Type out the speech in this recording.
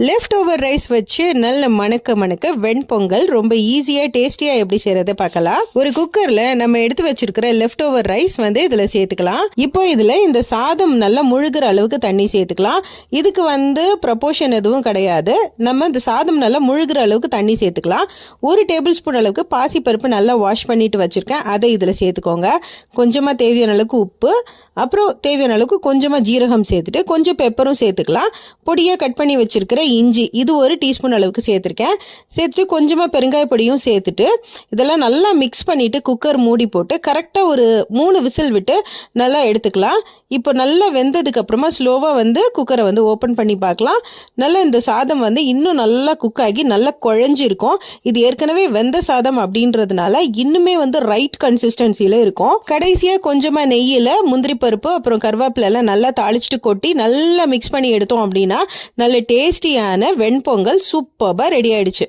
Left over rice வச்சு நல்ல மணக்க வெண்பொங்கல் ரொம்ப ஈஸியா டேஸ்டியா எப்படி செய்யறதை பார்க்கலாம். ஒரு குக்கர்ல நம்ம எடுத்து வச்சிருக்கிற லெஃப்ட் ஓவர் ரைஸ் இதுல சேர்த்துக்கலாம். இப்போ இதுல இந்த சாதம் நல்லா முழுகிற அளவுக்கு தண்ணி சேர்த்துக்கலாம். இதுக்கு ப்ரொபோர்ஷன் எதுவும் கிடையாது. நம்ம இந்த சாதம் நல்லா முழுகிற அளவுக்கு தண்ணி சேர்த்துக்கலாம். 1 டேபிள் ஸ்பூன் அளவுக்கு பாசிப்பருப்பு நல்லா வாஷ் பண்ணிட்டு வச்சிருக்கேன், அதை இதுல சேர்த்துக்கோங்க. கொஞ்சமா தேவையான அளவுக்கு உப்பு, அப்புறம் தேவையான அளவுக்கு கொஞ்சமா ஜீரகம் சேர்த்துட்டு கொஞ்சம் பெப்பரும் சேர்த்துக்கலாம். பொடியா கட் பண்ணி வச்சிருக்கிற இஞ்சி இது 1 டீஸ்பூன் அளவுக்கு சேர்த்துருக்கேன். சேர்த்துட்டு கொஞ்சமா பெருங்காய பொடியும் சேர்த்துட்டு இதெல்லாம் நல்லா மிக்ஸ் பண்ணிட்டு குக்கர் மூடி போட்டு கரெக்டா ஒரு 3 விசில் விட்டு நல்லா எடுத்துக்கலாம். இப்போ நல்லா வெந்ததுக்கு அப்புறமா ஸ்லோவா குக்கரை ஓபன் பண்ணி பார்க்கலாம். நல்லா இந்த சாதம் இன்னும் நல்லா குக் ஆகி நல்லா குழஞ்சி இருக்கும். இது ஏற்கனவே வெந்த சாதம் அப்படின்றதுனால இன்னுமே ரைட் கன்சிஸ்டன்சில இருக்கும். கடைசியா கொஞ்சமா நெய்யில முந்திரி பருப்பு அப்புறம் கருவேப்பிலை எல்லாம் நல்லா தாளிச்சுட்டு கொட்டி நல்லா மிக்ஸ் பண்ணி எடுத்தோம் அப்படின்னா நல்ல டேஸ்டியான வெண்பொங்கல் சூப்பர்பா ரெடி ஆயிடுச்சு.